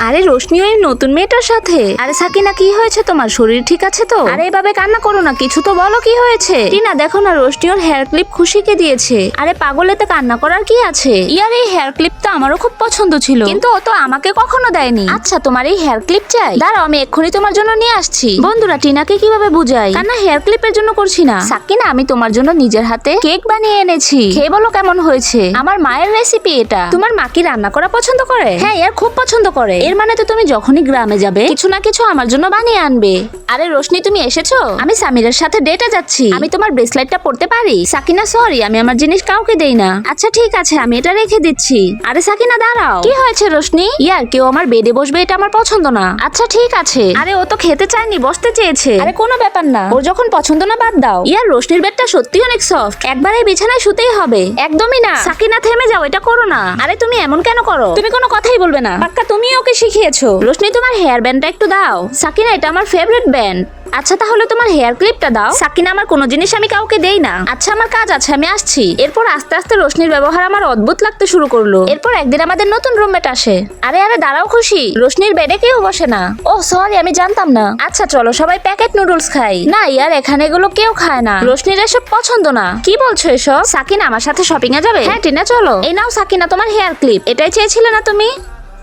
আরে রোশনি ওই নতুন মেয়েটার সাথে। আরে সাকিনা কি হয়েছে তোমার, শরীর ঠিক আছে তো? আরে এভাবে কান্না করো না, কিছু তো বলো কি হয়েছে। টিনা দেখো না রোশনি ওর হেয়ার ক্লিপ খুশিকে দিয়েছে। আরে পাগলেতে কান্না করার কি আছে। ইয়ার এই হেয়ার ক্লিপ তো আমারও খুব পছন্দ ছিল, কিন্তু ও তো আমাকে কখনো দেয়নি। আচ্ছা তোমার এই হেয়ার ক্লিপ চাই, দাঁড়াও আমি এক্ষুনি তোমার জন্য নিয়ে আসছি। বন্ধুরা টিনাকে কিভাবে বুঝাই কান্না হেয়ার ক্লিপের জন্য করছি না। সাকিনা আমি তোমার জন্য নিজের হাতে কেক বানিয়ে এনেছি, খেয়ে বলো কেমন হয়েছে। আমার মায়ের রেসিপি এটা। তোমার মা কি রান্না করা পছন্দ করে? হ্যাঁ ইয়ার খুব পছন্দ করে। এর মানে তো তুমি যখনই গ্রামে যাবে কিছু না কিছু আমার জন্য বানিয়ে আনবে। আরে রোশনি তুমি এসেছো? আমি সামিরের সাথে ডেটে যাচ্ছি, আমি তোমার ব্রেসলেটটা পরতে পারি? সাকিনা সরি আমি আমার জিনিস কাউকে দেই না। আচ্ছা ঠিক আছে আমি এটা রেখে দিচ্ছি। আরে সাকিনা দাঁড়াও, কি হয়েছে রোশনি? ইয়ার কেউ আমার বেডে বসবে এটা আমার পছন্দ না। আচ্ছা ঠিক আছে। আরে ও তো খেতে চায়নি, বসতে চেয়েছে। আরে কোনো ব্যাপার না, ওর যখন পছন্দ না বাদ দাও। ইয়ার রোশনির বেডটা সত্যি অনেক সফট, একবার এই বিছানায় শুতেই হবে। একদমই না সাকিনা থেমে যাও, এটা করো না। আরে তুমি এমন কেন করো? তুমি কোনো কথাই বলবে না? পাক্কা তুমি ওকে শিখিয়েছো? রোশনি তোমার হেয়ার ব্যান্ডটা একটু দাও। সাকিনা এটা আমার ফেভারিট ব্যান্ড। আচ্ছা তাহলে তোমার হেয়ার ক্লিপটা দাও। সাকিনা আমার কোনো জিনিস আমি কাউকে দেই না। আচ্ছা আমার কাজ আছে আমি আসছি। এরপর আস্তে আস্তে রোশনির ব্যবহার আমার অদ্ভুত লাগতে শুরু করলো। এরপর একদিন আমাদের নতুন রুমমেট আসে। আরে আরে দাঁড়াও খুশি, রোশনির বেডে কেউ বসে না। ও সরি আমি জানতাম না। আচ্ছা চলো সবাই প্যাকেট নুডলস খাই। না ইয়ার এখানে এগুলো কেউ খায় না, রোশনির এসব পছন্দ না। কি বলছো এসব? সাকিনা আমার সাথে শপিং এ যাবে? হ্যাঁ টিনা চলো। এই নাও সাকিনা তোমার হেয়ার ক্লিপ, এটাই চেয়েছিলে না তুমি?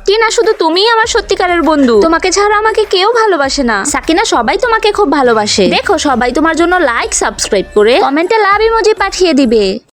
টিনা শুধু তুমিই আমার সত্যিকারের বন্ধু, তোমাকে ছাড়া আমাকে কেউ ভালোবাসে না। সাকিনা সবাই তোমাকে খুব ভালোবাসে, দেখো সবাই তোমার জন্য লাইক সাবস্ক্রাইব করে কমেন্টে লাভ ইমোজি পাঠিয়ে দিবে।